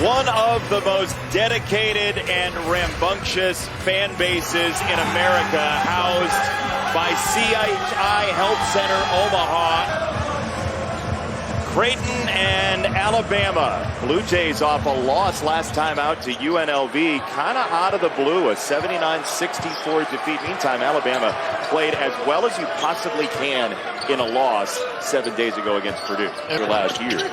One of the most dedicated and rambunctious fan bases in America, housed by CHI Health Center Omaha. Creighton and Alabama. Blue Jays off a loss last time out to UNLV, kind of out of the blue, a 79-64 defeat. Meantime, Alabama played as well as you possibly can in a loss 7 days ago against Purdue last year.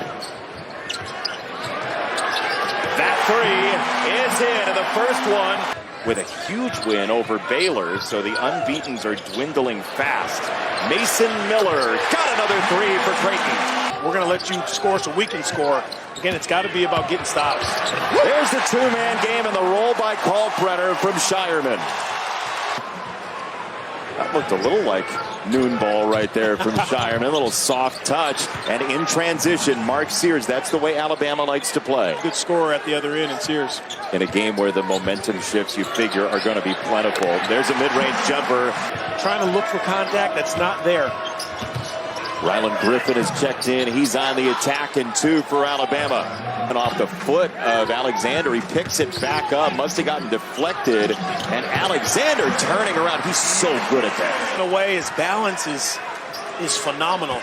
That three is in, and the first one with a huge win over Baylor, so the unbeatens are dwindling fast. Mason Miller got another three for Creighton. We're going to let you score so we can score. Again, it's got to be about getting stops. There's the two-man game and the roll by Kalkbrenner from Shireman. That looked a little like noon ball right there from Shireman. A little soft touch. And in transition, Mark Sears. That's the way Alabama likes to play. Good scorer at the other end, and Sears. In a game where the momentum shifts, you figure, are going to be plentiful. There's a mid-range jumper. Trying to look for contact that's not there. Rylan Griffin is checked in. He's on the attack, and two for Alabama. And off the foot of Alexander, he picks it back up. Must have gotten deflected. And Alexander turning around. He's so good at that. In a way, his balance is phenomenal.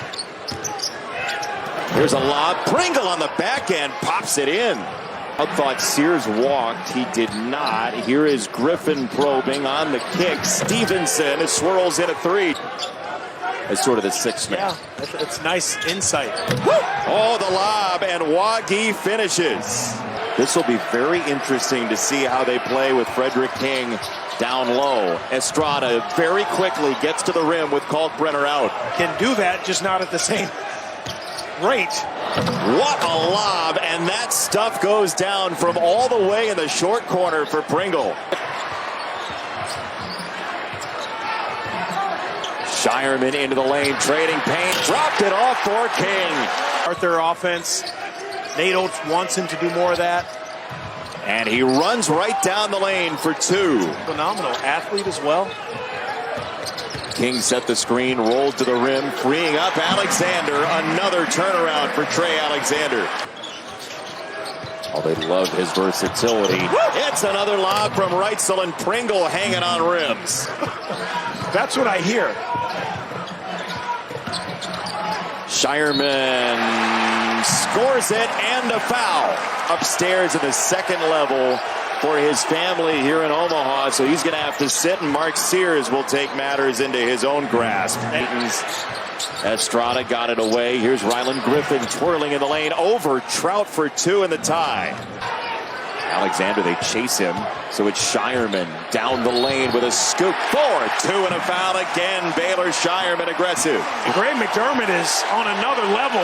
Here's a lob. Pringle on the back end pops it in. I thought Sears walked. He did not. Here is Griffin probing on the kick. Stevenson swirls in a three. As sort of the sixth man. Yeah, that's nice insight. Woo! Oh, the lob, and Wagi finishes. This will be very interesting to see how they play with Frederick King down low. Estrada very quickly gets to the rim with Kalkbrenner out. Can do that, just not at the same rate. What a lob, and that stuff goes down from all the way in the short corner for Pringle. Shireman into the lane, trading paint, dropped it off for King. Arthur offense. Nate Oates wants him to do more of that. And he runs right down the lane for two. Phenomenal athlete as well. King set the screen, rolled to the rim, freeing up Alexander. Another turnaround for Trey Alexander. Oh, they love his versatility. It's another lob from Reitzel, and Pringle hanging on rims. That's what I hear. Shireman scores it, and a foul. Upstairs at the second level for his family here in Omaha, so he's going to have to sit, and Mark Sears will take matters into his own grasp. Estrada got it away. Here's Rylan Griffin twirling in the lane over Trout for two in the tie. Alexander, they chase him, so it's Shireman down the lane with a scoop for two and a foul again. Baylor Shireman aggressive. Greg McDermott is on another level.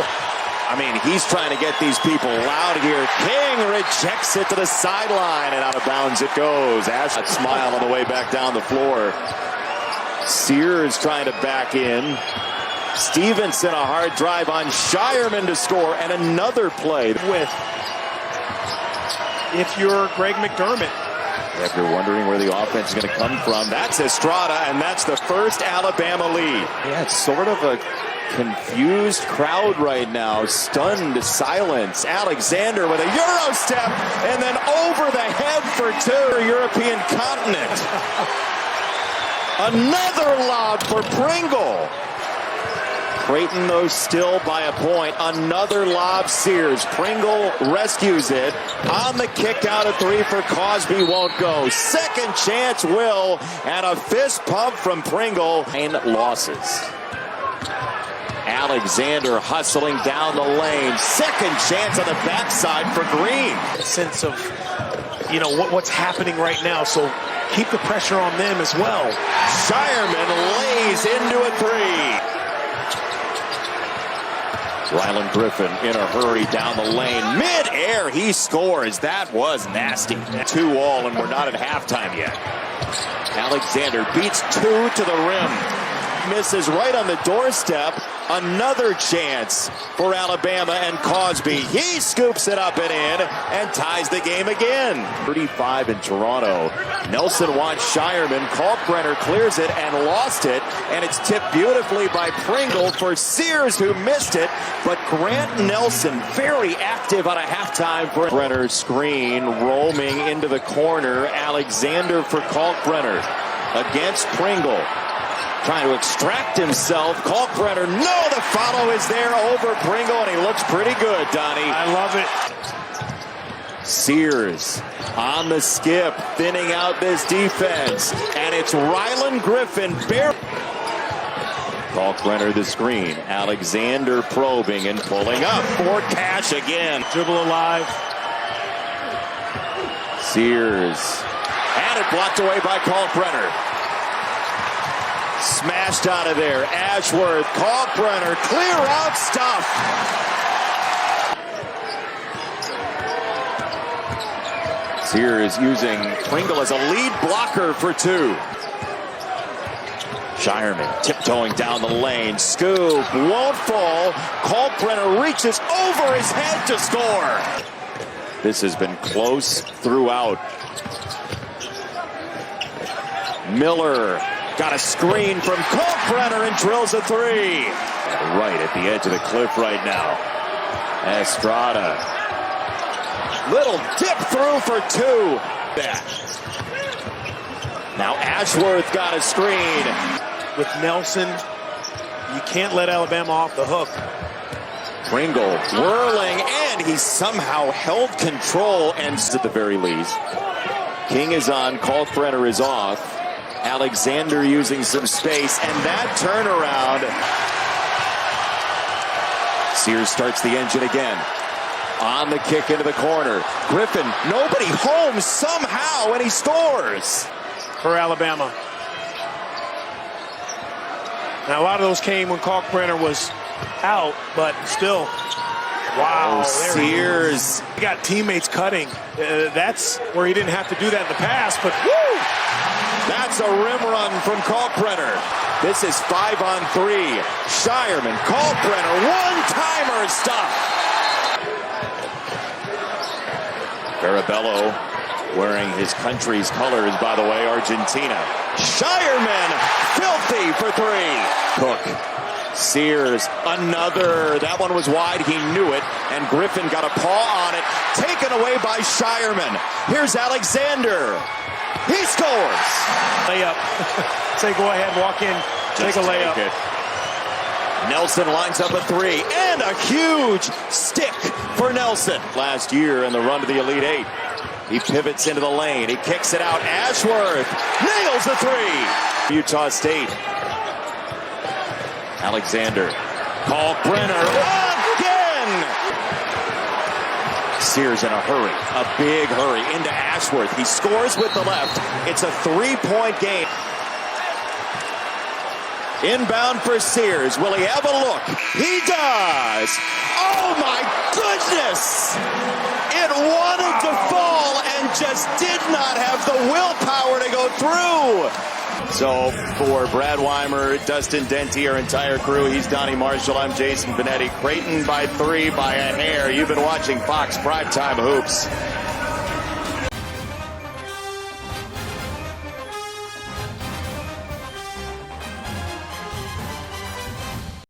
I mean, he's trying to get these people loud here. King rejects it to the sideline, and out of bounds it goes. Ash smile on the way back down the floor. Sears trying to back in. Stevenson, a hard drive on Shireman to score, and another play with. If you're Greg McDermott. If you're wondering where the offense is going to come from, that's Estrada, and that's the first Alabama lead. Yeah, it's sort of a confused crowd right now, stunned silence. Alexander with a Euro step, and then over the head for two. European continent. Another lob for Pringle. Creighton, though, still by a point. Another lob, Sears. Pringle rescues it. On the kick out of three for Cosby, won't go. Second chance will, and a fist pump from Pringle. And losses. Alexander hustling down the lane. Second chance on the backside for Green. A sense of, you know, what's happening right now, so keep the pressure on them as well. Shireman lays into a three. Rylan Griffin in a hurry down the lane. Mid-air, he scores. That was nasty. 2-all, and we're not at halftime yet. Alexander beats two to the rim. misses right on the doorstep. Another chance for Alabama and Cosby. He scoops it up and in and ties the game again. 35 in Toronto. Nelson wants Shireman. Kalkbrenner clears it and lost it. And it's tipped beautifully by Pringle for Sears, who missed it. But Grant Nelson very active on a halftime for Brenner's screen, roaming into the corner. Alexander for Kalkbrenner against Pringle. Trying to extract himself. Kalkbrenner, no, the follow is there over Pringle, and he looks pretty good, Donnie. I love it. Sears on the skip, thinning out this defense, and it's Rylan Griffin. Kalkbrenner the screen. Alexander probing and pulling up for Cash again. Dribble alive. Sears. And it blocked away by Kalkbrenner. Smashed out of there. Ashworth, Kalkbrenner, clear out stuff. Sears using Pringle as a lead blocker for two. Shireman tiptoeing down the lane. Scoop, won't fall. Kalkbrenner reaches over his head to score. This has been close throughout. Miller got a screen from Kalkbrenner and drills a three. Right at the edge of the cliff right now. Estrada. Little dip through for two. Back. Now Ashworth got a screen. With Nelson, you can't let Alabama off the hook. Pringle whirling, and he somehow held control, and at the very least. King is on, Kalkbrenner is off. Alexander using some space, and that turnaround. Sears starts the engine again. On the kick into the corner. Griffin, nobody home somehow, and he scores. For Alabama. Now, a lot of those came when Kalkbrenner was out, but still. Wow, Sears. He got teammates cutting. That's where he didn't have to do that in the past, but woo! That's a rim run from Kalkbrenner. This is 5-on-3. Shireman, Kalkbrenner, one-timer stuff. Farabello wearing his country's colors, by the way, Argentina. Shireman, filthy for three. Cook, Sears, another. That one was wide, he knew it, and Griffin got a paw on it. Taken away by Shireman. Here's Alexander. He scores. Layup. Say go ahead, walk in, take a layup. Nelson lines up a three, and a huge stick for Nelson. Last year in the run to the Elite Eight. He pivots into the lane. He kicks it out. Ashworth nails the three. Utah State. Alexander. Kalkbrenner again. Sears in a hurry. A big hurry into Ashworth. He scores with the left. It's a three-point game. Inbound for Sears. Will he have a look? He does. Oh, my goodness. It wanted to fall and just did not have the willpower to go through. So for Brad Weimer, Dustin Denty, our entire crew, he's Donnie Marshall. I'm Jason Benetti. Creighton by 3 by a hair. You've been watching Fox Primetime Hoops.